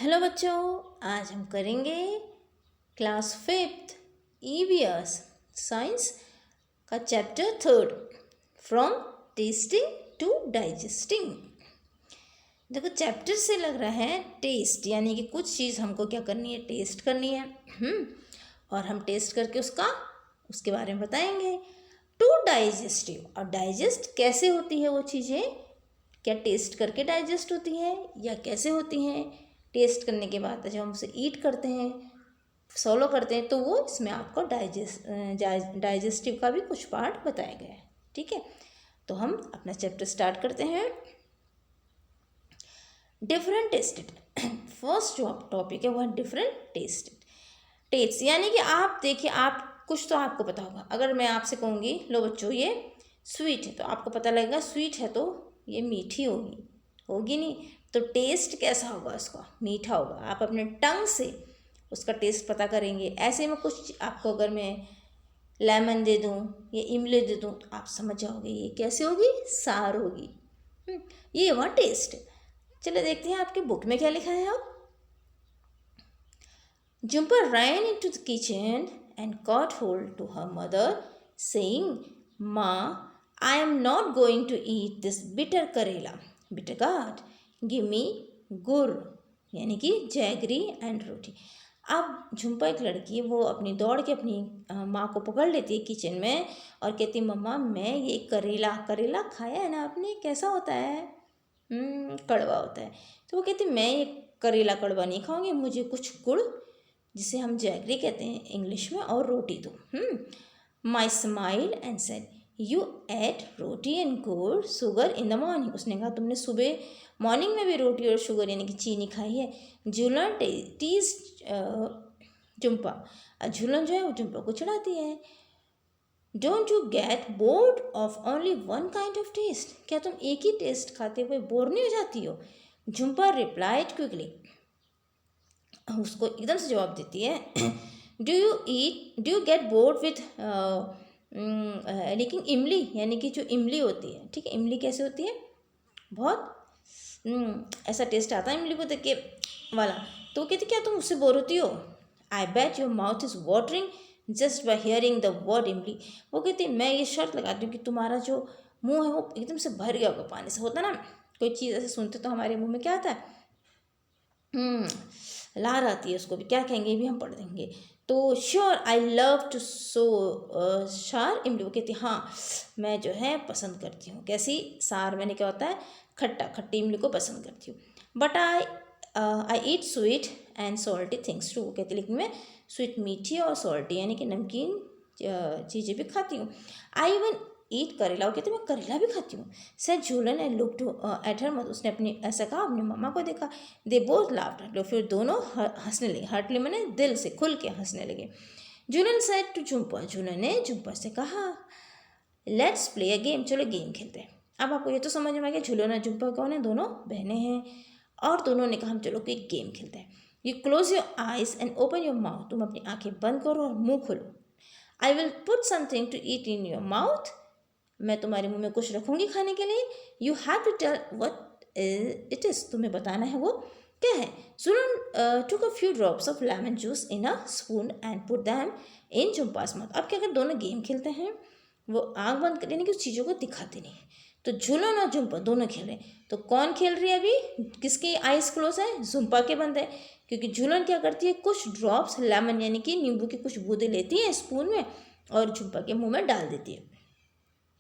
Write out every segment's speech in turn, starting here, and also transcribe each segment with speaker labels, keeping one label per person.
Speaker 1: Hello बच्चों, आज हम करेंगे क्लास 5th ईवीएस साइंस का chapter 3 from tasting to digesting. देखो, चैप्टर से लग रहा है टेस्ट, यानी कि कुछ चीज़ हमको क्या करनी है, टेस्ट करनी है। और हम टेस्ट करके उसके बारे में बताएंगे। टू डाइजेस्टिव, और डाइजेस्ट कैसे होती है वो चीज़ें, क्या टेस्ट करके डाइजेस्ट होती हैं या कैसे होती हैं। टेस्ट करने के बाद जब हम उसे ईट करते हैं, सॉलो करते हैं, तो वो इसमें आपको डाइजेस्टिव का भी कुछ पार्ट बताया गया है। ठीक है, तो हम अपना चैप्टर स्टार्ट करते हैं। डिफरेंट टेस्टेड फर्स्ट जो टॉपिक है वो है डिफरेंट टेस्टेड। टेस्ट यानी कि आप देखिए, आप कुछ तो आपको पता होगा। अगर मैं आपसे कहूँगी लो बच्चों ये स्वीट है, तो आपको पता लगेगा स्वीट है तो ये मीठी होगी नहीं। तो टेस्ट कैसा होगा उसका, मीठा होगा। आप अपने टंग से उसका टेस्ट पता करेंगे। ऐसे में कुछ आपको अगर मैं लेमन दे दूँ या इमली दे दूँ तो आप समझ जाओगे ये कैसे होगी, सार होगी। ये हुआ टेस्ट। चलो देखते हैं आपके बुक में क्या लिखा है। अब Jumper ran into the kitchen and caught hold to her mother, saying, "Ma, I am not going to eat this bitter karela. Bitter gourd, give me gur." यानी कि जैगरी एंड रोटी। अब झुम्पा एक लड़की, वो अपनी दौड़ के अपनी माँ को पकड़ लेती है किचन में और कहती, मम्मा मैं ये करेला खाया है ना आपने, कैसा होता है, कड़वा होता है। तो वो कहती, मैं ये करेला कड़वा नहीं खाऊंगी, मुझे कुछ गुड़, जिसे हम जैगरी कहते हैं इंग्लिश में, और रोटी दो। माई smile and said, you ate roti and gur sugar in the morning. उसने कहा तुमने सुबह मॉर्निंग में भी रोटी और शुगर यानी कि चीनी खाई है। झूलन टीज झुम्पा, झूलन जो है वो झुम्पा को चिढ़ाती है। Don't you get bored of only one kind of taste, क्या तुम एक ही टेस्ट खाते हुए बोर नहीं हो जाती हो। झुम्पा रिप्लाइड क्विकली, उसको एकदम से जवाब देती है, do you get board with लेकिन इमली, यानी कि जो इमली होती है, ठीक है, इमली कैसे होती है, बहुत ऐसा टेस्ट आता है इमली को देख के वाला। तो वो कहती क्या तुम उससे बोर होती हो। I bet your mouth is watering just by hearing the word imli. वो कहती मैं ये शर्त लगाती हूँ कि तुम्हारा जो मुंह है वो एकदम से भर गया होगा पानी से। होता ना, कोई चीज़ ऐसे सुनते तो हमारे मुंह में क्या आता है, लार आती है, उसको भी क्या कहेंगे भी हम पढ़ देंगे। तो श्योर आई लव टू सो शार इमली। वो कहती हाँ मैं जो है पसंद करती हूँ, कैसी सार, मैंने क्या होता है खट्टी इमली को पसंद करती हूँ। But I eat sweet and salty things too. वो कहती लेकिन मैं स्वीट मीठी और सॉल्टी यानी कि नमकीन चीज़ें भी खाती हूँ। आई इवन ईट करेला, वो कहते मैं करेला भी खाती हूँ। Said Jhulan and look to at her mother. उसने अपनी ऐसा कहा, अपनी मम्मा को देखा। दे बोथ लाफ्ड, लो फिर दोनों हंसने लगे। हार्टली मैंने दिल से खुल के हंसने लगे। झूलन सेड टू झुम्पा, झूलन ने झुम्पा से कहा लेट्स प्ले अ गेम, चलो गेम खेलते हैं। अब आपको ये तो समझ में आ गया झूलन और झुम्पा कौन है, दोनों बहनें हैं। और दोनों ने कहा हम चलो कोई गेम खेलते हैं। You close your eyes and open your mouth, तुम अपनी आंखें बंद करो और मुंह खोलो। I will put something to eat in your mouth, मैं तुम्हारे मुंह में कुछ रखूंगी खाने के लिए। You have to tell what it is, तुम्हें बताना है वो क्या है। Suran took a few drops of lemon juice in a spoon and put them in Jhumpa's mouth. अब क्या कर दोनों गेम खेलते हैं, वो आँख बंद कर यानी कि उस चीज़ों को दिखाते नहीं। तो झूलन और झुम्पा दोनों खेल रहे हैं। तो कौन खेल रही है अभी, किसकी आइज़ क्लोज है, झुम्पा के बंद है। क्योंकि झूलन क्या करती है, कुछ ड्रॉप्स लेमन यानी कि नींबू की कुछ बूंदें लेती है स्पून में और झुम्पा के मुँह में डाल देती है।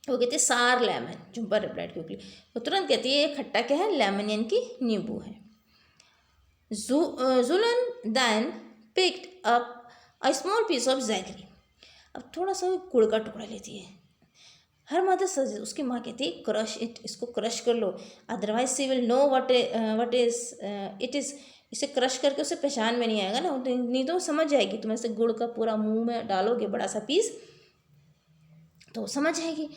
Speaker 1: वो कहती है सार लेमन। झुम्पा रिप्लाइड क्विकली, वो तुरंत कहती है ये खट्टा क्या है, लेमन यानी कि नींबू है। Zulan then picked up a small piece of jaggery, अब थोड़ा सा गुड़ का टुकड़ा लेती है। हर मदर सज, उसकी माँ कहती है क्रश इट, इसको क्रश कर लो, otherwise she will know what is it is. इसे क्रश करके उसे पहचान में नहीं आएगा ना, नहीं तो समझ जाएगी। तुम ऐसे गुड़ का पूरा मुंह में डालोगे बड़ा सा पीस तो समझ जाएगी।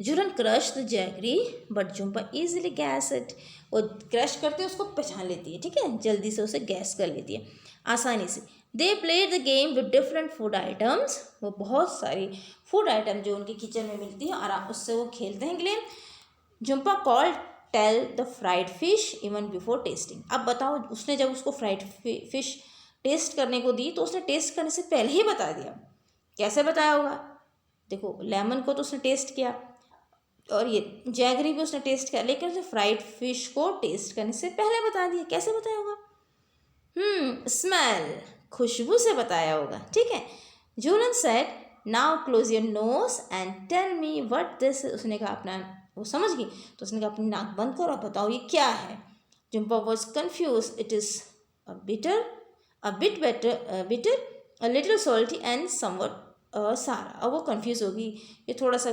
Speaker 1: Julan crush the jaggery but Jhumpa easily guess it, वो क्रश करते उसको पहचान लेती है, ठीक है, जल्दी से उसे गैस कर लेती है आसानी से। They played the game with different food items, वो बहुत सारी फूड आइटम जो उनके किचन में मिलती है और उससे वो खेलते हैं game. Jhumpa could tell the fried fish even before tasting. अब बताओ, उसने जब उसको फ्राइड फिश टेस्ट करने को दी तो उसने टेस्ट करने से पहले ही बता दिया। कैसे बताया होगा? देखो, लेमन को तो उसने टेस्ट किया और ये जैगरी भी उसने टेस्ट किया, लेकिन उसने फ्राइड फिश को टेस्ट करने से पहले बता दिया। कैसे बताया होगा? स्मेल, खुशबू से बताया होगा। ठीक है। Jhulan said now close your nose and tell me what this. उसने कहा अपना, वो समझ गई तो उसने कहा अपनी नाक बंद करो, बताओ ये क्या है। Jhumpa was confuse, it is a bitter, a bit better, bitter, a little salty and somewhat सारा। अब वो कन्फ्यूज़ होगी, ये थोड़ा सा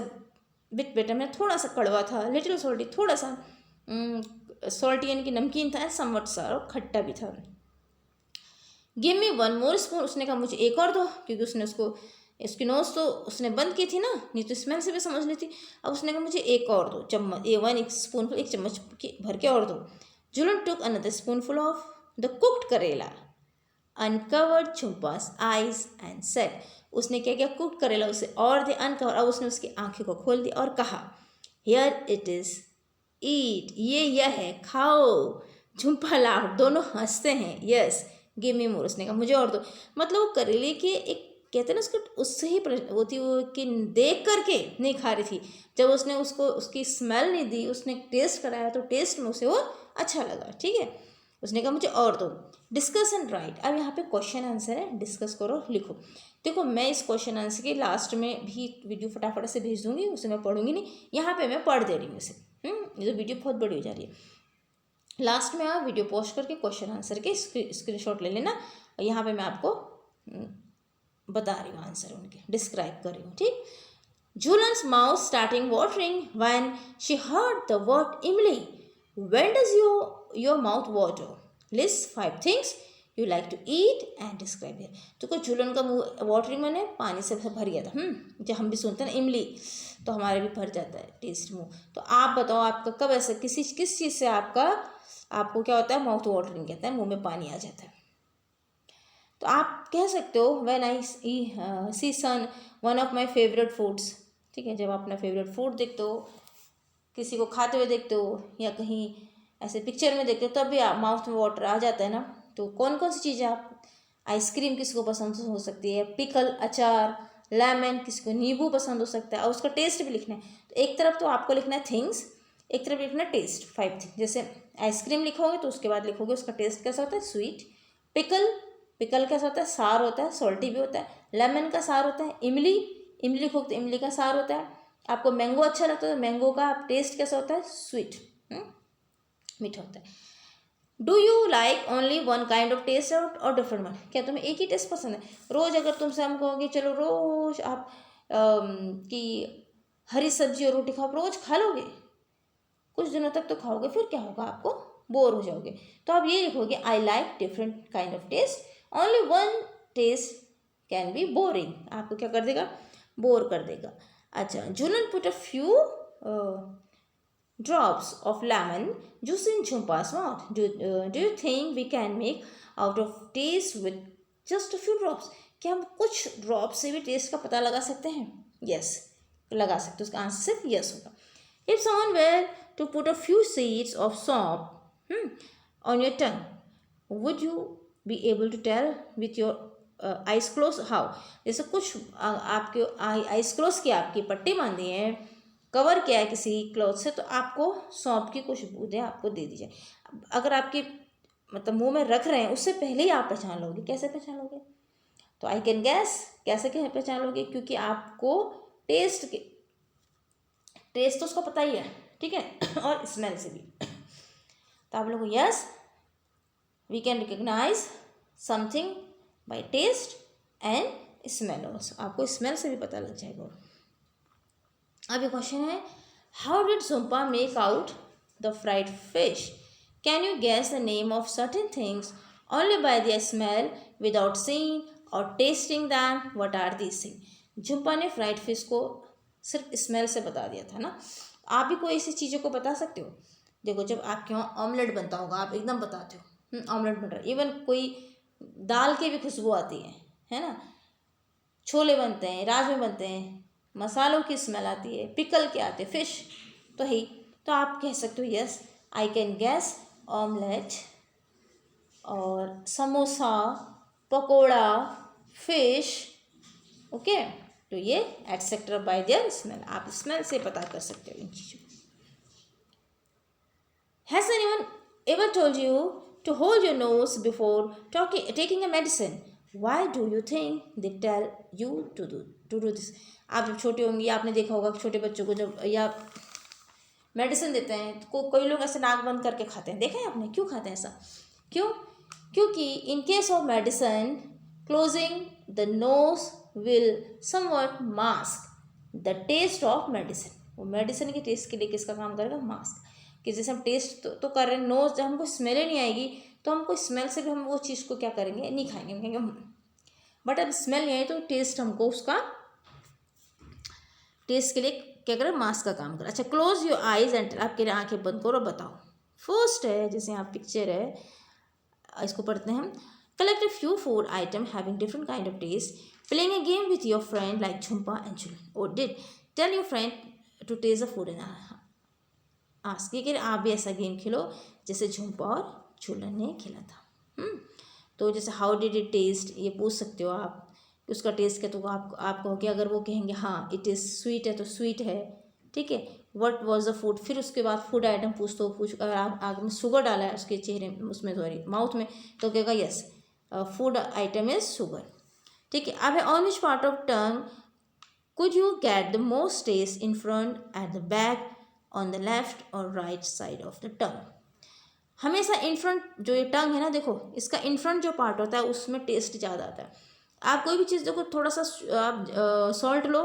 Speaker 1: बिट बेटर में थोड़ा सा कड़वा था, लिटिल सॉल्टी थोड़ा सा सॉल्टी यानी कि नमकीन था, एंड समवट सारा खट्टा भी था। Give me one more spoon. उसने कहा मुझे एक और दो, क्योंकि उसने उसकी नोज तो उसने बंद की थी ना, नहीं तो स्मेल से भी समझ ली थी। अब उसने कहा मुझे एक और दो चम्मच, एक स्पून, एक चम्मच भर के और दो। Julan took another spoonful of the cooked karela, uncovered Jhumpa's eyes and said. उसने क्या किया, कुक्ड करेला उसे और दे, अनकवर, अब उसने उसकी आंखें को खोल दिया और कहा हियर इट इज़, ईट, ये यह है, खाओ। झुम्पा लाफ, दोनों हंसते हैं। यस, गिव मी मोर। उसने कहा मुझे और दो। मतलब वो करेले के एक, कहते हैं ना, उसको उससे ही होती वो कि देख करके नहीं खा रही थी। जब उसने उसको उसकी स्मेल नहीं दी, उसने टेस्ट कराया तो टेस्ट में उसे वो अच्छा लगा। ठीक है। उसने कहा मुझे और दो। Discuss and right. अब यहाँ पे क्वेश्चन आंसर है, डिस्कस करो, लिखो। देखो, मैं इस क्वेश्चन आंसर के लास्ट में भी वीडियो फटाफट से भेज दूंगी, उसे मैं पढ़ूंगी नहीं, यहाँ पे मैं पढ़ दे रही हूँ उसे। ये तो वीडियो बहुत बड़ी हो जा रही है। लास्ट में आप वीडियो पॉज करके क्वेश्चन आंसर के स्क्रीनशॉट ले लेना, और यहाँ पे मैं आपको बता रही हूँ आंसर उनके, डिस्क्राइब कर रही हूँ। ठीक। Julian's mouth starting watering when she heard the word Emily. When does your mouth water? List 5 things you like to eat and describe it. तो कोई जुलन का मुँह वाटरिंग मैंने पानी से भर गया था। जब हम भी सुनते हैं ना इमली, तो हमारे भी भर जाता है टेस्ट मुँह। तो आप बताओ, आपका कब ऐसा किस चीज़ से आपको क्या होता है, माउथ वाटरिंग कहते हैं, मुँह में पानी आ जाता है। तो आप कह सकते हो when I see sun one of my favourite foods. ठीक है। जब आप अपना फेवरेट फूड देखते हो, किसी को खाते हुए देखते हो, या कहीं ऐसे पिक्चर में देखते हो, तब भी आप माउथ में वाटर आ जाता है ना। तो कौन कौन सी चीज़ें आप, आइसक्रीम किसी को पसंद हो सकती है, पिकल, अचार, लेमन, किसी को नींबू पसंद हो सकता है, और उसका टेस्ट भी लिखना है। तो एक तरफ तो आपको लिखना है थिंग्स, एक तरफ लिखना है टेस्ट, 5 थिंग्स। जैसे आइसक्रीम लिखोगे तो उसके बाद लिखोगे उसका टेस्ट कैसा होता है, स्वीट। पिकल कैसा होता है, सार होता है, सॉल्टी भी होता है। लेमन का सार होता है। इमली लिखोगे तो इमली का सार होता है। आपको मैंगो अच्छा लगता है तो मैंगो का टेस्ट कैसा होता है, स्वीट, मीठा होता है। Do you like only one kind of taste और डिफरेंट वन? क्या तुम्हें एक ही टेस्ट पसंद है? रोज़ अगर तुमसे हम कहोगे चलो रोज़ आप कि हरी सब्जी और रोटी खाओ, रोज़ खा लोगे? कुछ दिनों तक तो खाओगे, फिर क्या होगा, आपको बोर हो जाओगे। तो आप ये लिखोगे I like different kind of taste, only one taste can be boring. आपको क्या कर देगा, बोर कर देगा। अच्छा, Julan put a few drops of lemon juice in Jhumpa's mouth. Do you think we can make out of taste with just a few drops? क्या हम कुछ ड्रॉप से भी टेस्ट का पता लगा सकते हैं? यस, लगा सकते। उसका आंसर सिर्फ यस होगा। If someone were to put a few seeds of saunf on your tongue, would you be able to tell with your eyes closed? how? जैसे कुछ आपके आइज क्लोज किया, आपकी पट्टी बांधी है, कवर किया है किसी क्लॉथ से, तो आपको सौंफ की कुछ बूंदें आपको दे दी जाए। अगर आपके मतलब मुंह में रख रहे हैं, उससे पहले ही आप पहचान लोगे। कैसे पहचान लोगे? तो आई कैन गैस, कैसे पहचान लोगे? क्योंकि आपको टेस्ट तो उसको पता ही है, ठीक है, और स्मेल से भी। तो आप लोग yes, we can recognise something by taste and smell also. आपको स्मेल से भी पता लग जाएगा। अब ये क्वेश्चन है, how did Jhumpa make out the fried fish? Can you guess the name of certain things only by the smell without seeing or tasting them? What are these thing? Jhumpa ने फ्राइड फिश को सिर्फ smell से बता दिया था ना। आप भी कोई ऐसी चीज़ों को बता सकते हो। देखो, जब आपके वहाँ ऑमलेट बनता होगा, आप एकदम बताते हो ऑमलेट बन रहा है। इवन कोई दाल की भी खुशबू आती है ना। छोले बनते हैं, राजमे बनते हैं, मसालों की स्मेल आती है, पिकल के आते हैं, फिश तो ही। तो आप कह सकते हो yes, I can guess omelette और समोसा, पकोड़ा, फिश, ओके। तो ये एटसेट्रा बाय देयर स्मेल, आप स्मेल से पता कर सकते हो इन चीज़ों को। Has anyone ever told you to hold your nose before taking a medicine? Why do you think they tell you to do this? आप जब छोटे होंगे आपने देखा होगा छोटे बच्चों को जब या मेडिसिन देते हैं तो कोई लोग ऐसे नाक बंद करके खाते हैं, देखा है आपने? क्यों खाते हैं ऐसा? क्यों? क्योंकि in case of medicine closing the nose will somewhat mask the taste of medicine. वो मेडिसिन के टेस्ट के लिए किसका काम करेगा? मास्क। कि जैसे हम टेस्ट तो कर रहे हैं, नोज जब हमको स्मेल ही नहीं आएगी तो हमको स्मेल से भी हम वो चीज़ को क्या करेंगे? नहीं खाएंगे, हम कहेंगे बट अब स्मेल नहीं आई तो टेस्ट हमको उसका टेस्ट के लिए क्या करें? मास्क का काम करें। अच्छा, क्लोज योर आइज एंड आपके आंखें बंद करो, बताओ। फर्स्ट है, जैसे यहाँ पिक्चर है, इसको पढ़ते हैं हम। Collect a few food item having different kind of taste, playing a game with your friend like Jhumpa and Chulan, और did tell your friend to taste the food and ask. ये आप भी ऐसा गेम खेलो जैसे झुम्पा और चुलन ने खेला था। तो जैसे हाउ डिड इट टेस्ट, ये पूछ सकते हो आप कि उसका टेस्ट क्या, तो आप कहोगे, अगर वो कहेंगे हाँ इट इज़ स्वीट है तो स्वीट है, ठीक है। व्हाट वाज द फूड, फिर उसके बाद फूड आइटम पूछ अगर आग में शुगर डाला है उसके चेहरे में, उसमें सॉरी माउथ में, तो कहेगा yes food item is sugar, ठीक है। अब है on which part of tongue could you get the most taste, in front, at the back, on the left or right side of the tongue. हमेशा in front जो ये टंग है ना, देखो इसका इन फ्रंट जो पार्ट होता है उसमें टेस्ट ज़्यादा आता है। आप कोई भी चीज़ देखो, थोड़ा सा आप सॉल्ट लो,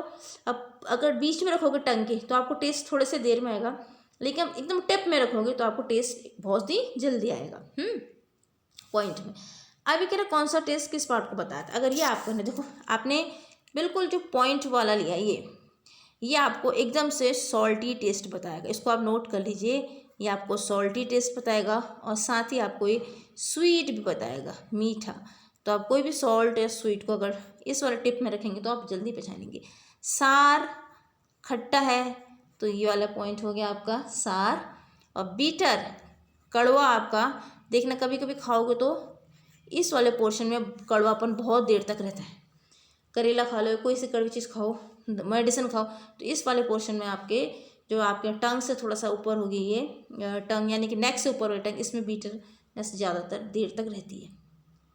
Speaker 1: अब अगर बीच में रखोगे टंग के तो आपको टेस्ट थोड़े से देर में आएगा, लेकिन एकदम टिप में रखोगे तो आपको टेस्ट बहुत ही जल्दी आएगा पॉइंट में। अभी कह रहे कौन सा टेस्ट किस पार्ट को बताया था। अगर ये आपको ने देखो, आपने बिल्कुल जो पॉइंट वाला लिया, ये आपको एकदम से सॉल्टी टेस्ट बताएगा, इसको आप नोट कर लीजिए। ये आपको सॉल्टी टेस्ट बताएगा और साथ ही आपको ये स्वीट भी बताएगा, मीठा। तो आप कोई भी सॉल्ट या स्वीट को अगर इस वाले टिप में रखेंगे तो आप जल्दी पहचानेंगे। सार खट्टा है तो ये वाला पॉइंट हो गया आपका सार। और बीटर कड़वा आपका, देखना कभी कभी खाओगे तो इस वाले पोर्शन में कड़वापन बहुत देर तक रहता है। करेला खा लो, कोई सी कड़वी चीज़ खाओ, मेडिसिन खाओ, तो इस वाले पोर्शन में आपके जो आपके टंग से थोड़ा सा ऊपर होगी, ये टंग यानी कि नेक से ऊपर वाली टंग, इसमें बीटरनेस ज़्यादातर देर तक रहती है,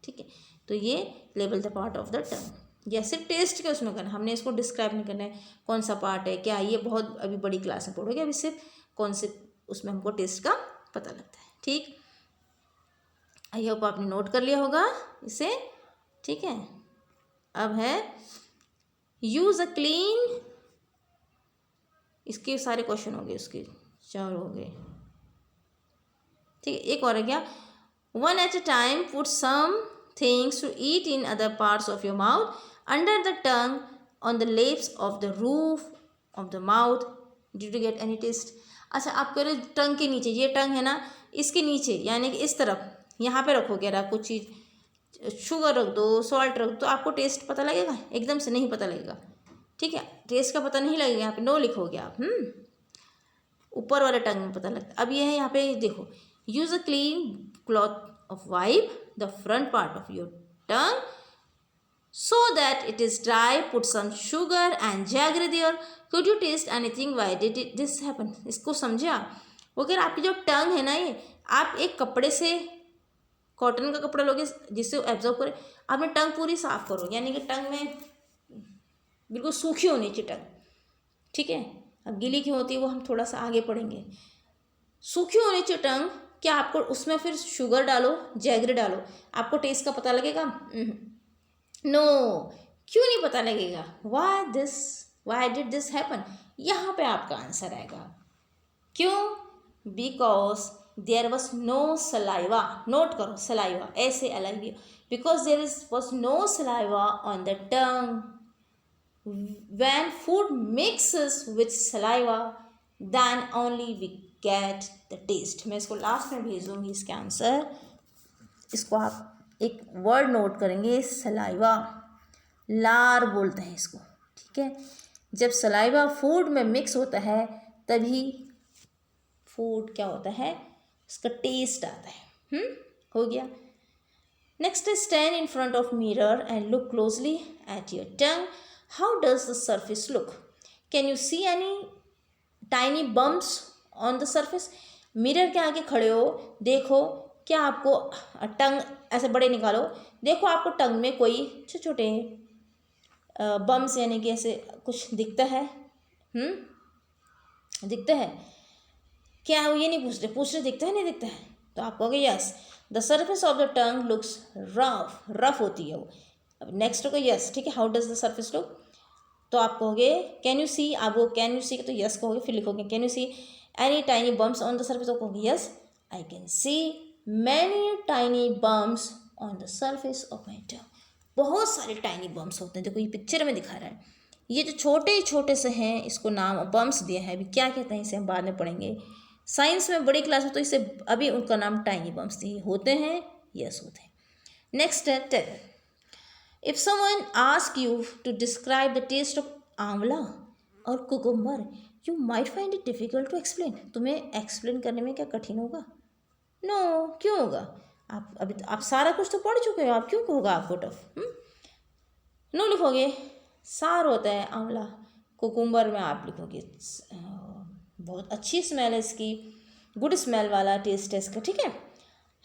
Speaker 1: ठीक है। तो ये level the part of the टंग, या सिर्फ टेस्ट के उसमें करना, हमने इसको डिस्क्राइब नहीं करना है कौन सा पार्ट है क्या, ये बहुत अभी बड़ी क्लास में पढ़ोगे, अभी सिर्फ कौन से उसमें हमको टेस्ट का पता लगता है, ठीक। आई होप आपने नोट कर लिया होगा इसे, ठीक है। अब है यूज़ अ क्लीन, इसके सारे क्वेश्चन हो गए, उसके 4 हो गए, ठीक है। एक और है क्या, one at a time put some things to eat in other parts of your mouth, under the tongue, on the lips, of the roof of the mouth, did you get any taste. अच्छा, आप कह रहे टंग के नीचे, ये टंग है ना, इसके नीचे यानी कि इस तरफ यहाँ पे रखोगे, अगर आप कुछ चीज़ शुगर रख दो, सॉल्ट रख दो, तो आपको टेस्ट पता लगेगा? एकदम से नहीं पता लगेगा, ठीक है। टेस्ट का पता नहीं लगेगा, यहाँ पे नो लिखोगे आप, ऊपर वाले टंग में पता लगता है। अब ये है यहाँ पे देखो, use a clean cloth of wipe the front part of your tongue so that it is dry, put some sugar and jaggery there, could you taste anything, why did this happen। इसको समझे आप? वो अगर आपकी जो टंग है ना, ये आप एक कपड़े से, कॉटन का कपड़ा लोगे जिससे एब्जॉर्ब करे, आपने टंग पूरी साफ करो, यानी कि टंग में बिल्कुल सूखी होनी चाहिए टंग, ठीक है। अब गीली क्यों होती है वो हम थोड़ा सा आगे पढ़ेंगे। सूखी होनी चाहिए टंग, क्या आपको उसमें फिर शुगर डालो, जैगरी डालो, आपको टेस्ट का पता लगेगा? नो, क्यों नहीं पता लगेगा? वाई डिड दिस हैपन, यहाँ पे आपका आंसर आएगा। क्यों? Because there was no saliva, note करो सलाइवा ऐसे अलग भी, because there was no saliva on the tongue, when food mixes with saliva then only we get the taste। मैं इसको लास्ट में भेज दूँगी इसके आंसर, इसको आप एक वर्ड नोट करेंगे, सलाइवा, लार बोलते हैं इसको, ठीक है। जब सलाइवा फूड में मिक्स होता है तभी फूड क्या होता है, उसका टेस्ट आता है। हो गया। नेक्स्ट है stand in front of mirror and look closely at your tongue. How does the surface look? Can you see any tiny bumps on the surface? Mirror के आगे खड़े हो, देखो क्या आपको टंग ऐसे बड़े निकालो, देखो आपको टंग में कोई छोटे छोटे बम्स यानी कि ऐसे कुछ दिखता है? दिखता है क्या? वो ये नहीं पूछ रहे दिखता है नहीं दिखता है? तो आप कहोगे yes the surface of the tongue looks rough होती है वो। अब नेक्स्ट होगा यस, ठीक है, how does the surface look? तो आप कहोगे कैन यू सी, आप वो कैन यू सी तो यस कहोगे, फिर लिखोगे can you see any tiny bumps on the surface, तो कहोगे yes I can see many tiny bumps on the surface of my tongue. बहुत सारे टाइनी बम्प्स होते हैं, देखो ये पिक्चर में दिखा रहा है। ये जो छोटे छोटे से हैं इसको नाम बम्प्स दिया है, अभी क्या कहते हैं इसे हम बाद में पढ़ेंगे। साइंस में बड़ी क्लास में तो इसे अभी उनका नाम टाइनी बम्प्स दिए होते हैं, यस होते हैं। नेक्स्ट है tell. If someone ask you to describe the taste of amla और cucumber you might find it difficult to explain. तुम्हें एक्सप्लेन करने में क्या कठिन होगा? नो, क्यों होगा? आप अभी तो आप सारा कुछ तो पढ़ चुके हो, आप क्यों होगा आपको टफ? नो लिखोगे, सार होता है आंवला। कुकुम्बर में आप लिखोगे बहुत अच्छी स्मेल है इसकी, गुड स्मेल वाला टेस्ट है इसका, ठीक है।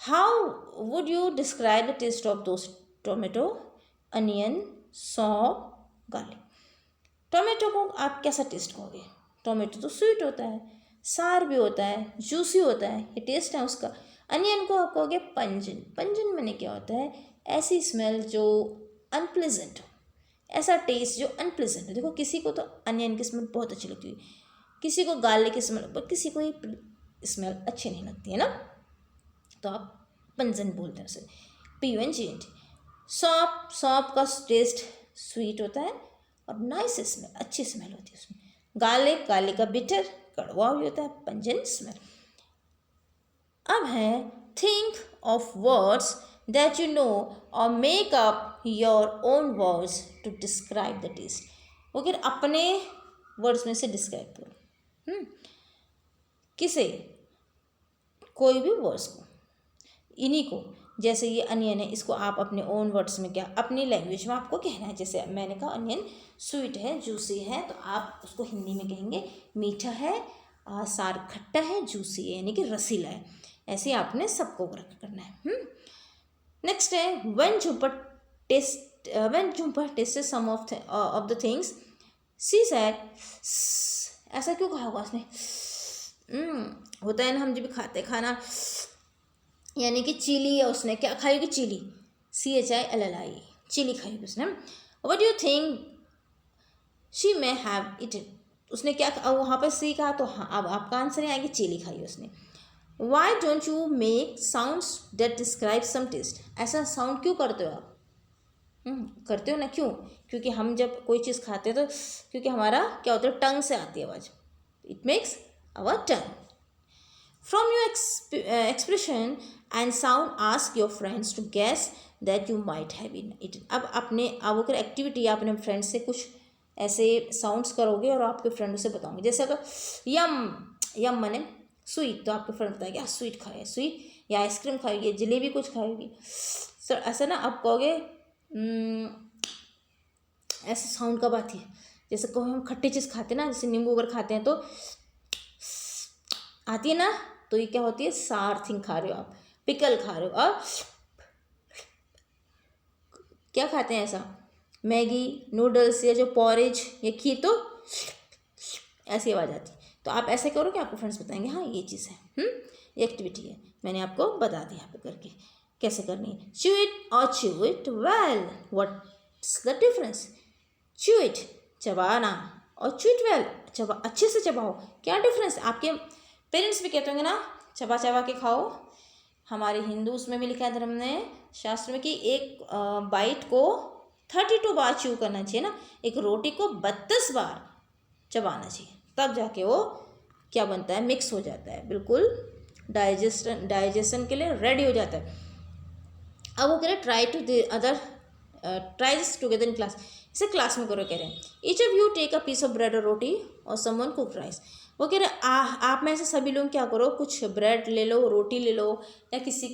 Speaker 1: How would you describe the taste of those tomato, onion, saunf, garlic? Tomato को आप कैसा टेस्ट कहोगे? टोमेटो तो स्वीट होता है, सार भी होता है, जूसी होता है, ये टेस्ट है उसका। अनियन को आप कहोगे पंजन। पंजन मैंने क्या होता है? ऐसी स्मेल जो अनप्लेजेंट हो, ऐसा टेस्ट जो अनप्लेजेंट हो। देखो किसी को तो अनियन की स्मेल बहुत अच्छी लगती है, किसी को गार्लिक की स्मेल, पर किसी को ये स्मेल अच्छी नहीं लगती है ना, तो आप पंजन बोलते हैं उसे, PUNGNT। सौंफ का टेस्ट स्वीट होता है और नाइस स्मेल, अच्छी स्मेल होती है उसमें। गार्लिक का बिटर, कड़वा भी होता है, पंजन स्मेल। अब है think of words that you know or make up your own words to describe the taste. वो फिर अपने वर्ड्स में से डिस्क्राइब करो। किसे? कोई भी वर्ड्स को, इन्हीं को। जैसे ये अनियन है, इसको आप अपने ओन वर्ड्स में क्या, अपनी लैंग्वेज में आपको कहना है। जैसे मैंने कहा अनियन स्वीट है, जूसी है, तो आप उसको हिंदी में कहेंगे मीठा है, सार खट्टा है, जूसी है यानी कि रसीला है। ऐसे आपने सबको करना है। नेक्स्ट है when Jhumpa taste some of the things she said. ऐसा क्यों कहा होगा उसने? होता है ना, हम जब खाते खाना, यानी कि चिली, या उसने क्या खाई होगी? चिली, CHILLI, चिली खाई होगी उसने। What do you think she may have eaten? उसने क्या वहाँ पर सी कहा, तो हाँ अब आपका आंसर आएगी चिली खाई उसने। Why don't you make sounds that describe some taste? ऐसा साउंड क्यों करते हो आप? करते हो ना, क्यों? क्योंकि हम जब कोई चीज़ खाते हैं तो क्योंकि हमारा क्या होता है, टंग से आती है आवाज़, it makes our tongue. From your expression and sound ask your friends to guess that you might have it. अब अगर एक्टिविटी आप अपने फ्रेंड्स से कुछ ऐसे साउंड्स करोगे और आपके फ्रेंड उसे बताओगे। जैसे अगर यम मने स्वीट, तो आपके फ्रेंड बताएंगे स्वीट खाए, स्वीट, या आइसक्रीम खाएगी, जलेबी कुछ खाएगी। सर ऐसा ना आप कहोगे ऐसे साउंड कब आती है? जैसे कहो हम खट्टी चीज़ खाते हैं ना, जैसे नींबू अगर खाते हैं तो आती है ना, तो ये क्या होती है? सार थिंग खा रहे हो आप, पिकल खा रहे हो। और क्या खाते हैं ऐसा? मैगी, नूडल्स, या जो पॉरेज या खीर, तो ऐसी आवाज़ आती है। तो आप ऐसे करो कि आपको फ्रेंड्स बताएंगे हाँ ये चीज़ है। ये एक्टिविटी है, मैंने आपको बता दी यहाँ पे करके कैसे करनी है। च्यू इट और chew it well, what's the difference? Chew it चबाना और च्यू इट वेल अच्छे से चबाओ, क्या डिफरेंस? आपके पेरेंट्स भी कहते होंगे ना चबा चबा के खाओ। हमारे हिंदूज में भी लिखा है धर्म ने, शास्त्र में, कि एक बाइट को 32 बार च्यू करना चाहिए ना, एक रोटी को 32 बार चबाना चाहिए, तब जाके वो क्या बनता है? मिक्स हो जाता है, बिल्कुल डाइजेशन के लिए रेडी हो जाता है। अब वो कह रहे try this together in class, इसे क्लास में करो कह रहे हैं। Each of you take a piece of bread और रोटी और समवन कुक राइस। वो कह रहे हैं आप में से सभी लोग क्या करो, कुछ ब्रेड ले लो, रोटी ले लो या किसी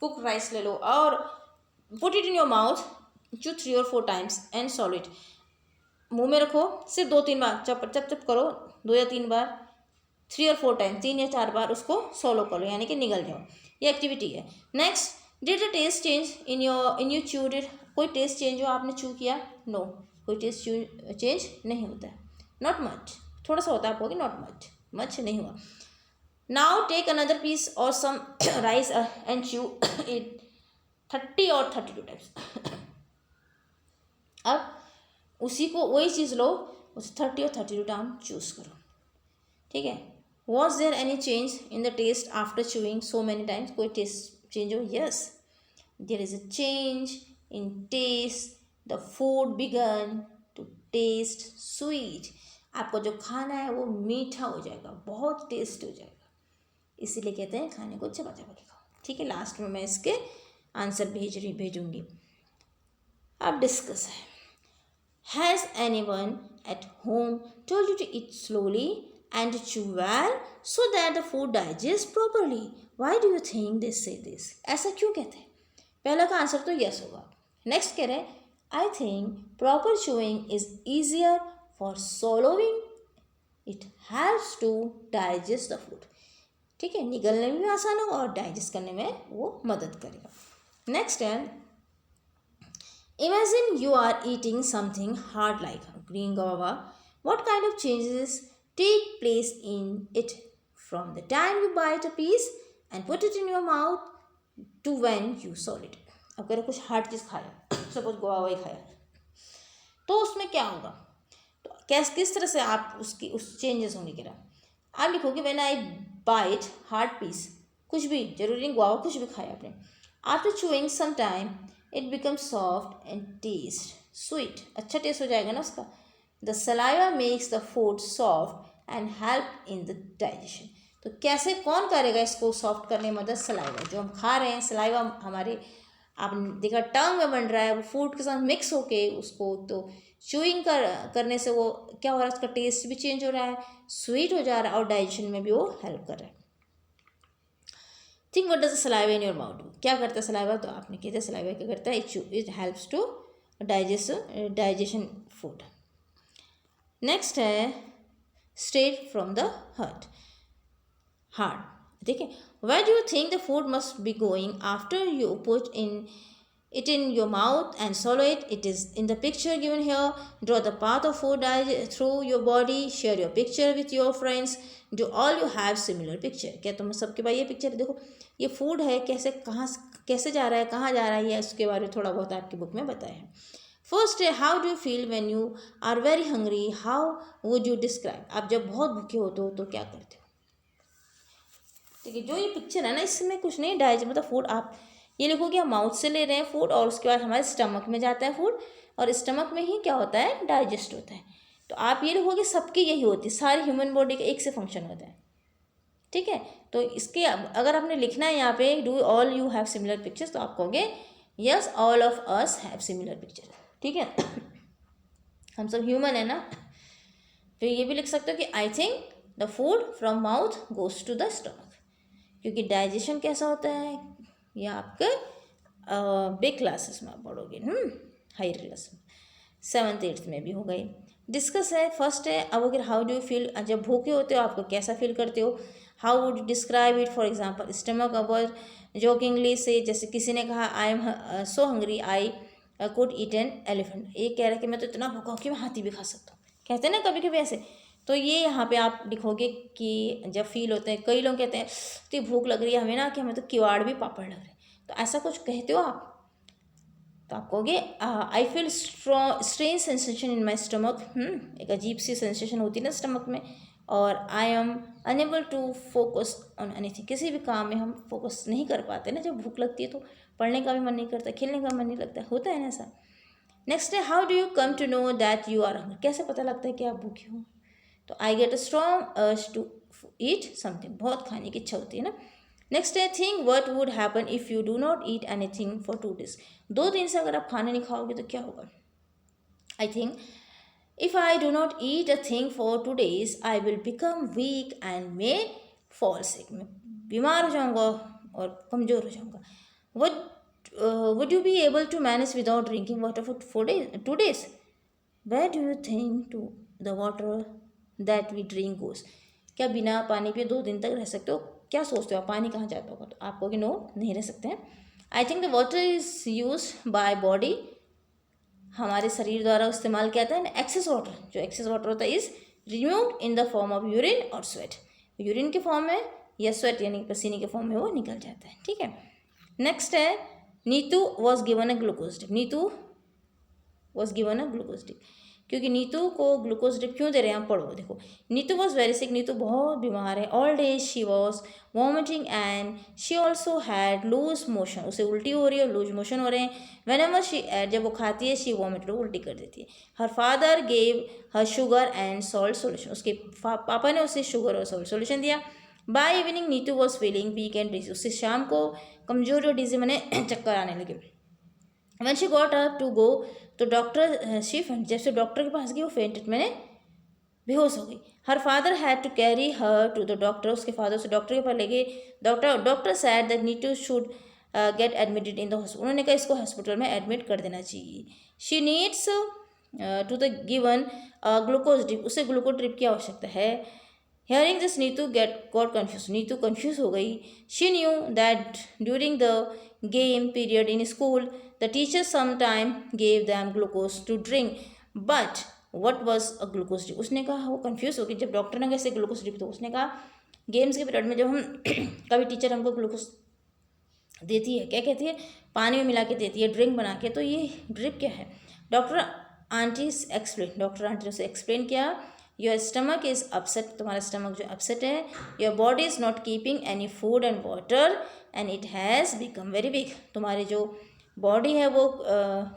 Speaker 1: कुक राइस ले लो और put it in your mouth चू 3 or 4 times and solve it. मुंह में रखो, सिर्फ 2-3 बार चप चप चप करो, 2 या 3 बार, 3 or 4 टाइम, 3 या 4 बार उसको सॉलो करो, यानी कि निगल जाओ। ये एक्टिविटी है। Next, did the taste change in you chewed it. कोई टेस्ट चेंज हो, आपने चू किया? नो, कोई टेस्ट चेंज नहीं होता है। नॉट मच, थोड़ा सा होता है, आप कहोगे नॉट मच, मच नहीं हुआ। नाउ टेक अनदर पीस और some rice and chew it 30 or 32 times. अब उसी को वही चीज़ लो, उस 30 और 32 टाइम चूज़ करो, ठीक है। Was there any change in the taste after chewing so many times. कोई टेस्ट चेंज हो? Yes, there is a change in taste, the food began to taste sweet. आपको जो खाना है वो मीठा हो जाएगा, बहुत टेस्ट हो जाएगा, इसीलिए कहते हैं खाने को चबा चबा के खाओ, ठीक है। लास्ट में मैं इसके आंसर भेजूंगी। अब डिस्कस है। Has anyone at home told you to eat slowly and chew well so that the food digests properly? Why do you think they say this? ऐसा क्यों कहते हैं? पहला का आंसर तो यस होगा। नेक्स्ट कह रहे हैं, I think proper chewing is easier for swallowing. It helps to digest the food. ठीक है, निगलने में भी आसान होगा और डाइजेस्ट करने में वो मदद करेगा। नेक्स्ट है, imagine you are eating something hard like green guava. What kind of changes take place in it from the time you bite a piece and put it in your mouth to when you swallow it? अगर कुछ hard चीज़ खाया, suppose guava ही खाया, तो उसमें क्या होगा, तो किस तरह से आप उस चेंजेस होंगे। कह रहा आप लिखोगे when I bite hard piece, कुछ भी, जरूरी नहीं गुआवा, कुछ भी खाया आपने, after chewing some time it become soft and taste sweet. अच्छा टेस्ट हो जाएगा ना उसका। The saliva makes the food soft and help in the digestion. तो कैसे, कौन करेगा इसको सॉफ्ट करने में मदद? सलाइवा, जो हम खा रहे हैं सलाइवा हमारे, आपने देखा टंग में बन रहा है, वो फूड के साथ मिक्स होके उसको, तो चूइंग करने से वो क्या हो रहा है, उसका टेस्ट भी चेंज हो रहा है, स्वीट हो जा रहा है और डाइजेशन में भी वो हेल्प कर रहा है। Think what does the saliva in your mouth do. क्या करता है सलाइवा? तो आपने कहते हैं सलाइवा क्या करता है, it helps to digestion food. Next है, स्ट्रेट फ्रॉम द हार्ट। ठीक है, where do you think the food must be going after you put it in your mouth and swallow it? It is in the picture given here. Draw the path of food through your body. Share your picture with your friends. Do all you have similar picture. क्या तुम सबके पास ये picture देखो, ये food है, कैसे जा रहा है, कहाँ जा रहा है, ये उसके बारे में थोड़ा बहुत आपकी बुक में बताया है। फर्स्ट है, how do you feel when you are very hungry, how would you describe. आप जब बहुत भूखे होते हो तो क्या करते हो? ठीक है, जो ये पिक्चर है ना, इसमें कुछ नहीं डाइजेस्ट, मतलब फूड आप ये लिखोगे, हम माउथ से ले रहे हैं फूड और उसके बाद हमारे स्टमक में जाता है फूड और स्टमक में ही क्या होता है, डाइजेस्ट होता है। तो आप ये लिखोगे सबकी यही होती है, सारी ह्यूमन बॉडी का एक से फंक्शन होता है, ठीक है। तो इसके अगर आपने लिखना है यहाँ पे do all you have similar pictures, तो आप कहोगे yes all of us have similar picture, ठीक है। हम सब ह्यूमन है ना। फिर ये भी लिख सकते हो कि I think the food from mouth goes to the stomach, क्योंकि डाइजेशन कैसा होता है, ये आपके बिग क्लासेस में आप पढ़ोगे, हायर क्लास में, 7th 8th में भी हो गई। डिस्कस है, फर्स्ट है, अब अगर हाउ डू यू फील, जब भूखे होते हो आपको कैसा फील करते हो, how would you describe it. For example stomach our jokingly से, जैसे किसी ने कहा I am so hungry I could eat an elephant, ये कह रहा है कि मैं तो इतना भूखा हूँ कि मैं हाथी भी खा सकता हूँ, कहते हैं ना कभी कभी ऐसे। तो ये यहाँ पे आप लिखोगे कि जब फील होते हैं, कई लोग कहते हैं तो भूख लग रही है हमें ना, कि हमें तो किवाड़ भी पापड़ लग रहे हैं, तो ऐसा कुछ कहते हो आप, तो आप कहोगे I feel strange sensation in my stomach, एक अजीब सी सेंसेशन होती है ना स्टमक में, और I am unable to focus on anything, किसी भी काम में हम फोकस नहीं कर पाते ना जब भूख लगती है, तो पढ़ने का भी मन नहीं करता, खेलने का मन नहीं लगता, होता है ना ऐसा। नेक्स्ट है, how do you come to know that you are hungry, कैसे पता लगता है कि आप भूखे हो, तो I get a strong urge to eat something, बहुत खाने की इच्छा होती है ना। नेक्स्ट है, think what would happen if you do not eat anything for 2 days, 2 दिन से अगर आप खाना नहीं खाओगे तो क्या होगा। I think if I do not eat a thing for 2 days I will become weak and may fall sick. मैं बीमार हो जाऊंगा और कमज़ोर हो जाऊंगा। Would you be able to manage without drinking water for 4 days 2 days? Where do you think to the water that we drink goes? क्या बिना पानी पिए 2 दिन तक रह सकते हो? क्या सोचते हो आप, पानी कहाँ जाता होगा? तो आप कहोगे नो, नहीं रह सकते हैं। आई think the water is use by body, हमारे शरीर द्वारा इस्तेमाल किया जाता है। एक्सेस वाटर, जो एक्सेस वाटर होता है is removed in the form of urine और स्वेट। यूरिन के फॉर्म में या स्वेट यानी पसीने के फॉर्म में वो निकल जाता है। ठीक है, नेक्स्ट है Neetu was given a glucose drip. Neetu was given a glucose drip, क्योंकि नीतू को ग्लूकोज ड्रिप क्यों दे रहे हैं आप पढ़ो। देखो, Neetu was very sick, Neetu बहुत बीमार है। All days she was vomiting and she also had loose motion, उसे उल्टी हो रही है और लूज मोशन हो रहे हैं। वेन एवर शी एट, जब वो खाती है, शी वॉमिट, उल्टी कर देती है। Her father gave her sugar and salt solution, उसके पापा ने उसे शुगर और सॉल्ट सोल्यूशन दिया। By evening Neetu was feeling weak and dizzy, उससे शाम को कमजोरी और डिजी मैंने चक्कर आने लगे। When she got up to go तो डॉक्टर शी फेंट, जब से डॉक्टर के पास गई वो फेंटेड, मैंने बेहोश हो गई। Her father had to carry her to the doctor, उसके फादर से डॉक्टर के पास ले गए। Doctor said that Neetu should get admitted in the hospital, उन्होंने कहा इसको हॉस्पिटल में एडमिट कर देना चाहिए। She needs to the given glucose drip, उसे ग्लूकोज ड्रिप की आवश्यकता है। Hearing this, Neetu got confused. Neetu confused हो गई. She knew that during the game period in school, the teacher sometime gave them glucose to drink. But what was a glucose drip? उसने कहा, वो confused हो गई जब doctor ने कैसे ग्लूकोज ड्रिप, तो उसने कहा गेम्स के पीरियड में जब हम कभी टीचर हमको ग्लूकोज देती है, क्या कहती है, पानी में मिला के देती है, ड्रिंक बना के, तो ये ड्रिप क्या है? डॉक्टर आंटी ने उसे एक्सप्लेन किया। योर स्टमक इज़ अपसेट, तुम्हारा स्टमक जो अपसेट है। Your body is not keeping any food and water and it has become very weak, तुम्हारी जो बॉडी है वो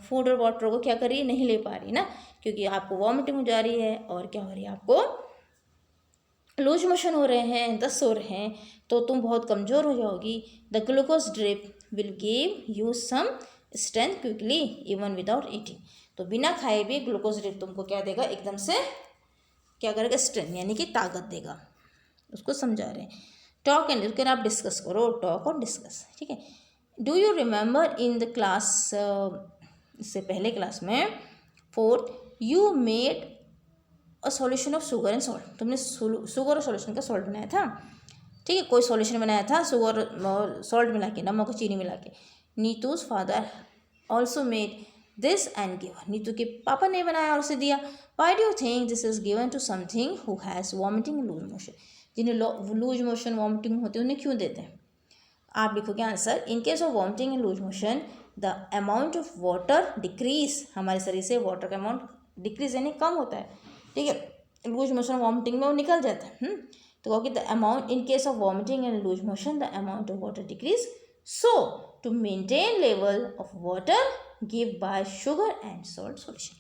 Speaker 1: फूड और वाटर को क्या कर रही है, नहीं ले पा रही ना, क्योंकि आपको वॉमिटिंग हो जा रही है और क्या हो रही है, आपको लूज मोशन हो रहे हैं, दस्त हो रहे हैं, तो तुम बहुत कमज़ोर हो जाओगी। The glucose drip will give you some strength quickly even without eating, तो बिना खाए भी ग्लूकोज ड्रिप तुमको क्या देगा, एकदम से क्या करेगा, स्ट्रेंथ यानी कि ताकत देगा। उसको समझा रहे हैं। टॉक एंड फिर आप डिस्कस करो, टॉक और डिस्कस। ठीक है, do you remember in the class, इससे पहले क्लास में 4th you made a solution of sugar and salt, तुमने शुगर और सॉल्यूशन का सॉल्ट बनाया था। ठीक है, कोई सॉल्यूशन बनाया था शुगर और सॉल्ट मिला के, नमक और चीनी मिला के। Neetu's father also made this and given, Neetu के पापा ने बनाया और उसे दिया। Why do you think this is given to something who has vomiting loose motion, जिन्हें लूज मोशन वॉमिटिंग होती है उन्हें क्यों देते हैं? आप लिखोगे answer, in case of vomiting and loose motion the amount of water decrease, हमारे शरीर से वाटर का अमाउंट डिक्रीज यानी कम होता है। ठीक है, लूज मोशन वॉमिटिंग में वो निकल जाता है। तो कहोगे the amount, in case of vomiting and loose motion the amount of water decrease, so to maintain level of water give by sugar and salt solution.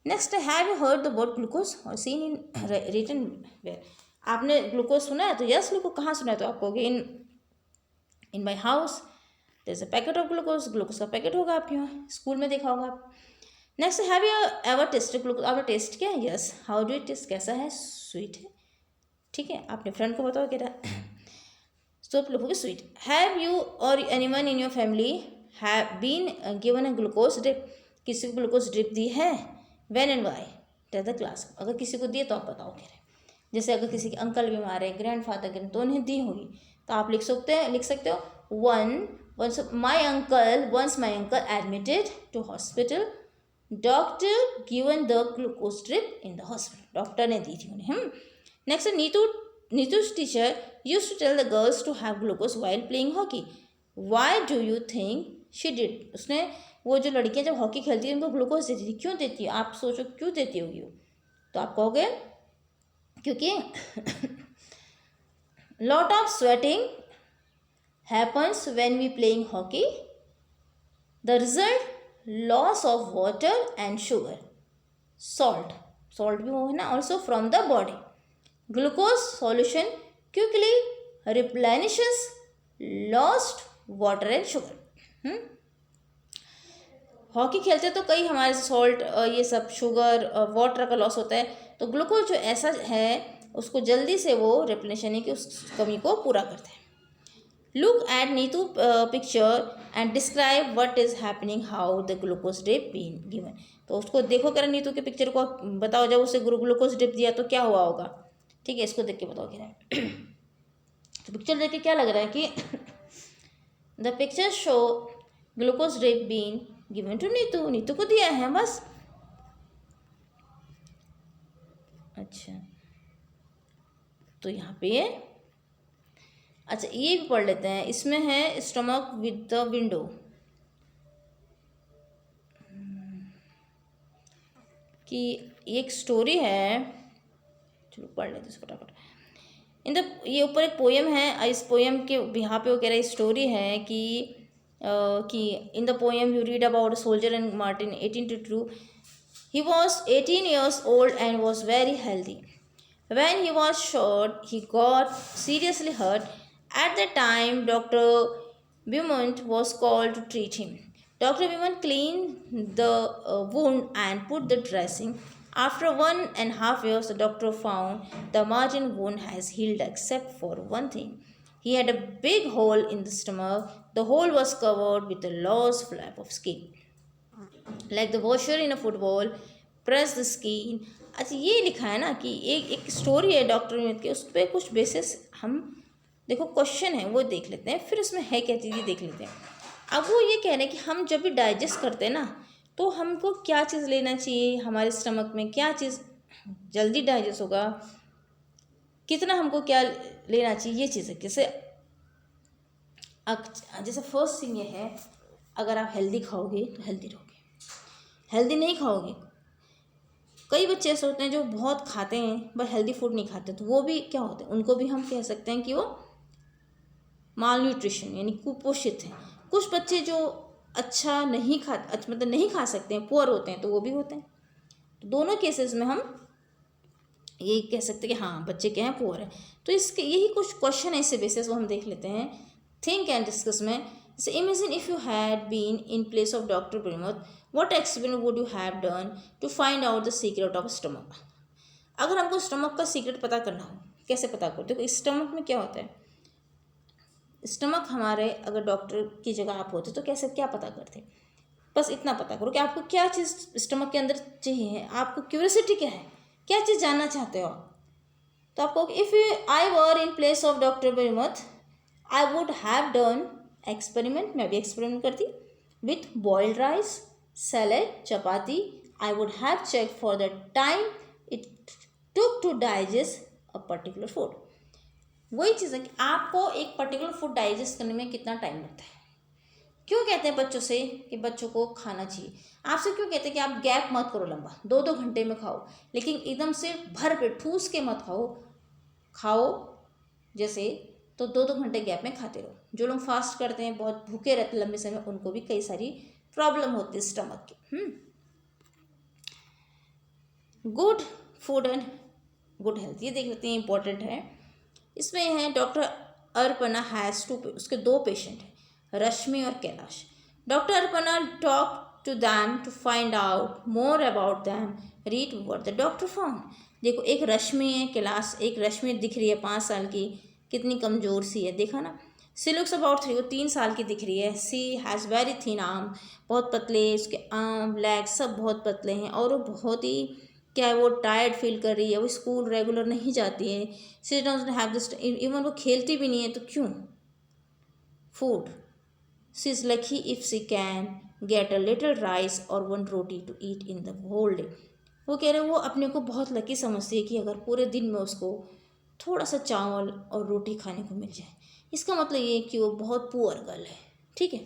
Speaker 1: Next, have you heard the word glucose और seen in written where, आपने glucose सुना है? तो yes लिखो, कहाँ सुना है? तो आप कहोगे in my house there is a packet of glucose, glucose का पैकेट होगा आपके यहाँ, स्कूल में देखा होगा आप। Next, have you ever tasted glucose, आपने टेस्ट किया है? Yes. How do it taste, कैसा है? स्वीट है। ठीक है, आपने फ्रेंड को बताओ क्या सो आप लिखोगे स्वीट। हैव यू और anyone in your family have been given a glucose drip, किसी को ग्लूकोज ड्रिप दी है? When and why, tell the class, अगर किसी को दिए तो आप बताओ कह रहे। जैसे अगर किसी के अंकल बीमार है, ग्रैंड फादर के, तो उन्हें दी होगी, तो आप लिख सकते हो once my uncle admitted to hospital, doctor given the glucose drip in the hospital, doctor ने दी थी उन्हें। Next, Neetu's teacher used to tell the girls to have glucose while playing hockey. Why do you think she did? उसने, वो जो लड़कियां जब hockey खेलती हैं उनको ग्लूकोज देती थी, क्यों देती है? आप सोचो क्यों देती होगी वो, तो आप कहोगे क्योंकि lot of sweating happens when we playing hockey. The result, loss of water and sugar, salt भी वो है ना, also from the body. Glucose solution quickly replenishes lost water and sugar. Hockey खेलते तो कई हमारे सॉल्ट ये सब शुगर वाटर का लॉस होता है, तो ग्लूकोज जो ऐसा है उसको जल्दी से वो रिप्लेनिश यानी कि उस कमी को पूरा करते हैं। Look at Neetu picture and describe what is happening, how the glucose drip been given. तो उसको देखो करें नीतू के पिक्चर को, बताओ जब उसे ग्लूकोज ड्रिप दिया तो क्या हुआ होगा। ठीक है, इसको देख के बताओ क्या है। तो पिक्चर देख के क्या लग रहा है कि the picture show glucose drip been given to Neetu, Neetu को दिया है बस। अच्छा, तो यहाँ पे अच्छा ये भी पढ़ लेते हैं। इसमें है स्टमक विद द विंडो, कि एक स्टोरी है, चलो पढ़ लेते हैं फटाफट। ये ऊपर एक पोएम है, इस पोएम के यहाँ पे वो कह रहा है स्टोरी है कि in the poem you read about soldier and Martin 1822। He was 18 years old and was very healthy. When he was shot, he got seriously hurt. At the time, Dr. Beaumont was called to treat him. Dr. Beaumont cleaned the wound and put the dressing. After 1.5 years, the doctor found the margin wound has healed except for one thing. He had a big hole in the stomach. The hole was covered with a loose flap of skin. Like the washer in a football, press the skin. अच्छा ये लिखा है ना कि एक story है doctor विमोत की, उस पर कुछ बेसिस हम देखो क्वेश्चन है वो देख लेते हैं, फिर उसमें है क्या चीज़ ये देख लेते हैं। अब वो ये कह रहे हैं कि हम जब भी डाइजेस्ट करते हैं ना तो हमको क्या चीज़ लेना चाहिए, हमारे स्टमक में क्या चीज़ जल्दी डाइजेस्ट होगा, कितना हमको क्या लेना चाहिए, ये चीज़ है। जैसे फर्स्ट थिंग ये है, अगर आप हेल्दी खाओगे तो हेल्दी रहोगे, हेल्दी नहीं खाओगे, कई बच्चे ऐसे होते हैं जो बहुत खाते हैं बट हेल्दी फूड नहीं खाते, तो वो भी क्या होते हैं, उनको भी हम कह सकते हैं कि वो माल न्यूट्रिशन यानी कुपोषित हैं। कुछ बच्चे जो अच्छा नहीं खा मतलब नहीं खा सकते हैं, पुअर होते हैं, तो वो भी होते हैं। तो दोनों केसेस में हम ये कह सकते हैं कि हाँ बच्चे क्या हैं, पुअर है। तो इसके यही कुछ क्वेश्चन है, इससे बेसिस वो हम देख लेते हैं थिंक एंड डिस्कस में। So imagine if you had been in place of Dr. Primoth, what experiment would you have done to find out the secret of stomach? अगर हमको स्टमक का सीक्रेट पता करना हो, कैसे पता करो? देखो स्टमक में क्या होता है, स्टमक हमारे अगर डॉक्टर की जगह आप होते तो कैसे क्या पता करते? बस इतना पता करो कि आपको क्या चीज़ स्टमक के अंदर चाहिए, आपको क्यूरियोसिटी क्या है, क्या चीज़ जानना चाहते हो आप। तो आपको if I were in place of doctor Primoth I would have done experiment, मैं भी एक्सपेरिमेंट करती with boiled rice, salad, chapati. I would have check for the time it took to digest a particular food. वही चीज़ है कि आपको एक particular food digest करने में कितना टाइम लगता है। क्यों कहते हैं बच्चों से कि बच्चों को खाना चाहिए, आपसे क्यों कहते हैं कि आप गैप मत करो लंबा, 2-2 घंटे में खाओ, लेकिन एकदम से भर पेट ठूस के मत खाओ जैसे, तो 2-2 घंटे गैप में खाते रहो। जो लोग फास्ट करते हैं, बहुत भूखे रहते हैं लंबे समय, उनको भी कई सारी प्रॉब्लम होती है स्टमक की। Good food and good health, ये देख लेते हैं, इंपॉर्टेंट है। इसमें है डॉक्टर अर्पणा हैज़ टू, उसके 2 पेशेंट हैं, रश्मि और Kailash. Doctor Arpana talk to them to find out more about them, read what the doctor found. देखो एक रश्मि है, कैलाश, एक रश्मि दिख रही है 5 साल की, कितनी कमज़ोर सी है, देखा ना। सी लुक्स अबाउट 3, वो 3 साल की दिख रही है। सी हैज़ वेरी थिन आर्म, बहुत पतले उसके आर्म, लेग सब बहुत पतले हैं, और वो बहुत ही क्या है, वो टायर्ड फील कर रही है, वो स्कूल रेगुलर नहीं जाती है। She don't have this, even वो खेलती भी नहीं है, तो क्यों? Food, she is lucky if she can get a little rice और 1 roti to eat in the whole day. वो कह रहे हैं वो अपने को बहुत लकी समझती है कि अगर पूरे दिन में उसको थोड़ा सा चावल और रोटी खाने को मिल जाए। इसका मतलब ये है कि वो बहुत पुअर गर्ल है। ठीक है,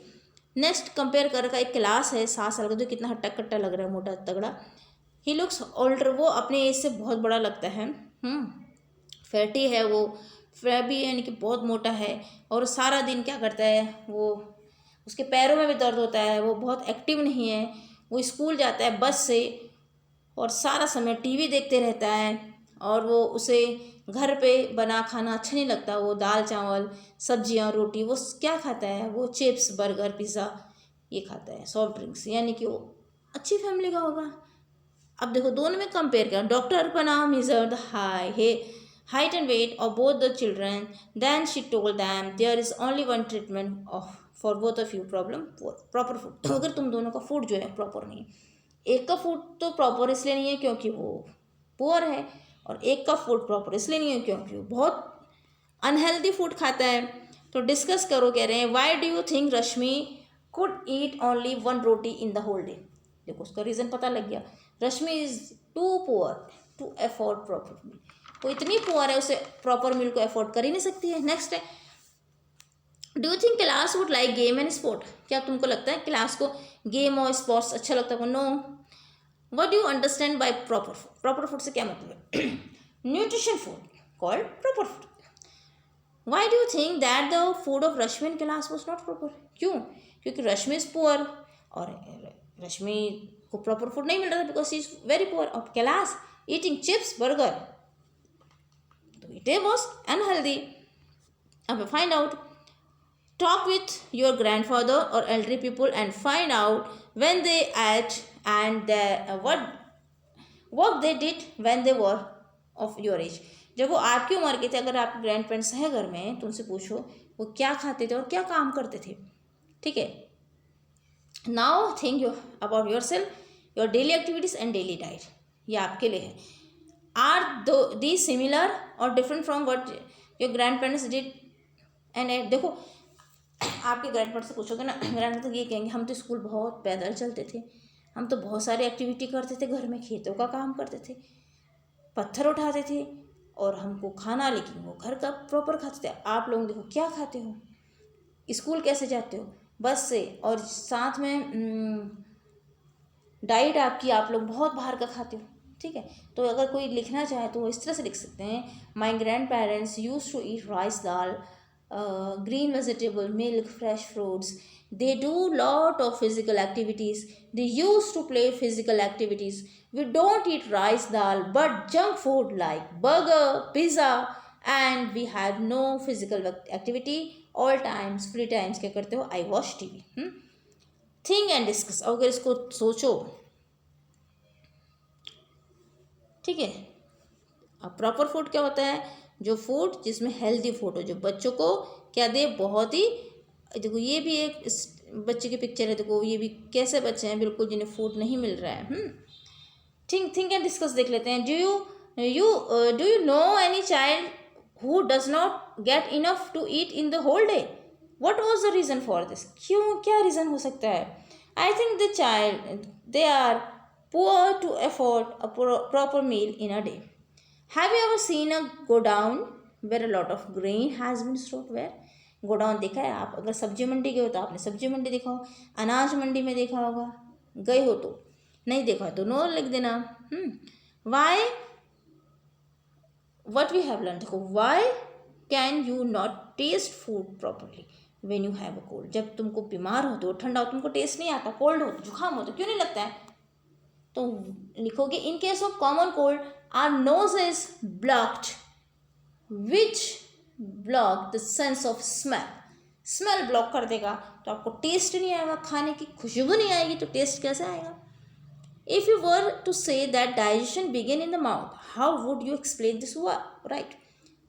Speaker 1: नेक्स्ट कंपेयर कर रखा एक क्लास है 7 साल का, जो कितना हट्टा कट्टा लग रहा है, मोटा तगड़ा। ही लुक्स ओल्डर, वो अपने एज से बहुत बड़ा लगता है। फैटी है वो, फ्लैबी यानी कि बहुत मोटा है, और सारा दिन क्या करता है, वो उसके पैरों में भी दर्द होता है, वो बहुत एक्टिव नहीं है, वो स्कूल जाता है बस से और सारा समय टीवी देखते रहता है, और वो उसे घर पे बना खाना अच्छा नहीं लगता, वो दाल चावल सब्जियां रोटी वो क्या खाता है, वो चिप्स बर्गर पिज़्ज़ा ये खाता है सॉफ्ट ड्रिंक्स, यानी कि वो अच्छी फैमिली का होगा। अब देखो दोनों में कंपेयर किया, doctor Arpana measure the height and weight of both the children. Then she told them there is only one treatment for both of you problem, proper food. तो अगर तुम दोनों का फूड जो है प्रॉपर नहीं है, एक का फूड तो प्रॉपर इसलिए नहीं है क्योंकि वो पुअर है, और एक का फूड प्रॉपर इसलिए नहीं है क्योंकि वो बहुत अनहेल्दी फूड खाता है। तो डिस्कस करो, कह रहे हैं why do you think Rashmi could eat only one roti in the whole day. देखो उसका रीज़न पता लग गया, Rashmi is too poor to afford proper meal. वो इतनी पुअर है, उसे प्रॉपर मील को अफोर्ड कर ही नहीं सकती है। नेक्स्ट है, do you think class would like game and sport. क्या तुमको लगता है क्लास को गेम और स्पोर्ट्स अच्छा लगता है? No. What do you understand by proper food. Proper food से क्या मतलब है? Nutrition food called proper food. Why do you think that the food of Rashmi in class was not proper. क्यों? क्योंकि रश्मि इज पुअर और रश्मि को प्रॉपर फूड नहीं मिल रहा था because she is very poor. और क्लास ईटिंग चिप्स बर्गर, तो it was unhealthy. अब find out, talk with your grandfather or elderly people and find out when they ate and what they did when they were of your age। जब वो आपकी उम्र के थे, अगर आपके ग्रैंड पेरेंट्स हैं घर में तो उनसे पूछो वो क्या खाते थे और क्या काम करते थे। ठीक है, now think about your self, your daily activities and daily diet. ये आपके लिए है। आर दी सिमिलर और different from what your grand parents did and देखो आपके ग्रैंड पेरेंट्स से पूछोगे ना, ग्रैंड पेरेंट्स तो ये कहेंगे हम तो स्कूल बहुत पैदल चलते थे, हम तो बहुत सारी एक्टिविटी करते थे, घर में खेतों का काम करते थे, पत्थर उठाते थे और हमको खाना, लेकिन वो घर का प्रॉपर खाते थे। आप लोग देखो क्या खाते हो, स्कूल कैसे जाते हो, बस से, और साथ में डाइट आपकी, आप लोग बहुत बाहर का खाते हो। ठीक है, तो अगर कोई लिखना चाहे तो वो इस तरह से लिख सकते हैं, my grandparents use to eat rice dal, green vegetable, milk, fresh fruits. They do lot of physical activities. They used to play physical activities. We don't eat rice dal but junk food like burger, pizza, and we have no physical activity all times. Free times क्या करते हो? I watch TV. Think and discuss. अगर इसको सोचो, ठीक है। अब proper food क्या होता है? जो फूड जिसमें हेल्दी फूड हो, जो बच्चों को क्या दे, बहुत ही, देखो ये भी एक बच्चे की पिक्चर है, देखो ये भी कैसे बच्चे हैं बिल्कुल जिन्हें फूड नहीं मिल रहा है। थिंक एंड डिस्कस देख लेते हैं। Do you know any child who does not get enough to eat in the whole day. What was the reason for this. क्यों, क्या रीज़न हो सकता है? I think the child they are poor to afford a proper meal in a day. Have you ever seen a godown where a lot of grain has been stored? Where? Godown देखा है आप? अगर सब्जी मंडी गए हो तो आपने सब्जी मंडी देखा हो, अनाज मंडी में देखा होगा, गए हो तो, नहीं देखा हो तो नो लिख देना। Why, what we have learn, देखो why can you not taste food properly when you have a cold. जब तुमको बीमार हो तो, ठंडा हो, तुमको टेस्ट नहीं आता, कोल्ड हो तो, जुकाम हो तो क्यों नहीं लगता है? तो लिखोगे इन case of common cold are knows is blocked which block the sense of smell. Smell block कर देगा तो आपको टेस्ट नहीं आएगा, खाने की खुशबू नहीं आएगी, तो टेस्ट कैसे आएगा? If you were to say that digestion begin in the mouth, how would you explain this word? Right,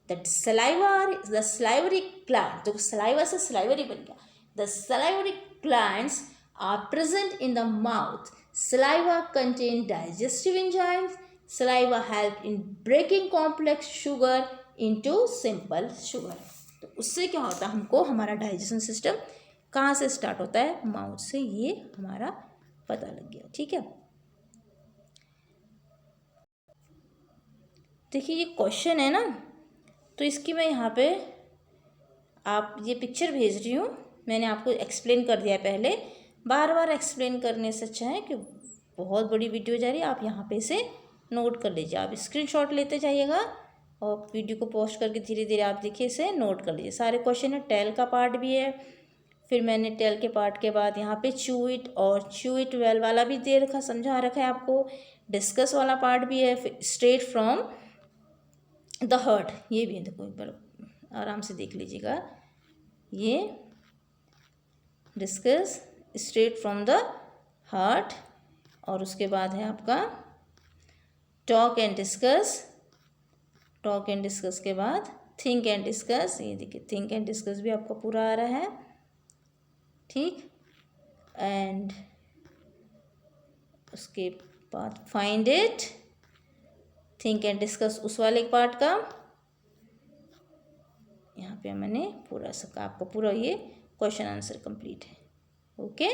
Speaker 1: that the salivary gland, जो सलाइवा से सलाइवरी बन गया, the salivary glands are present in the mouth. Saliva contain digestive enzymes. Saliva help in breaking complex sugar into simple sugar. तो उससे क्या होता है, हमको हमारा डाइजेशन सिस्टम कहाँ से स्टार्ट होता है? माउथ से। ये हमारा पता लग गया। ठीक है, देखिए ये क्वेश्चन है ना, तो इसकी मैं यहाँ पे आप ये पिक्चर भेज रही हूँ। मैंने आपको एक्सप्लेन कर दिया पहले, बार बार एक्सप्लेन करने से अच्छा है कि बहुत बड़ी वीडियो जा रही है, आप यहाँ पे से नोट कर लीजिए। आप स्क्रीनशॉट लेते जाइएगा और वीडियो को पोस्ट करके धीरे धीरे आप देखिए इसे नोट कर लीजिए। सारे क्वेश्चन है, टेल का पार्ट भी है, फिर मैंने टेल के पार्ट के बाद यहाँ पे च्यू इट और च्यू इट वेल वाला भी दे रखा, समझा रखा है आपको। डिस्कस वाला पार्ट भी है, फिर स्ट्रेट फ्रॉम द हार्ट ये भी है। देखो एक बार आराम से देख लीजिएगा, ये discuss straight from the heart. और उसके बाद है आपका talk and discuss. Talk and discuss के बाद थिंक एंड डिस्कस। ये देखिए थिंक एंड डिस्कस भी आपका पूरा आ रहा है, ठीक। एंड उसके बाद find it, think and discuss उस वाले पार्ट का। यहाँ पे मैंने पूरा सबका आपका पूरा ये क्वेश्चन आंसर कंप्लीट है। ओके।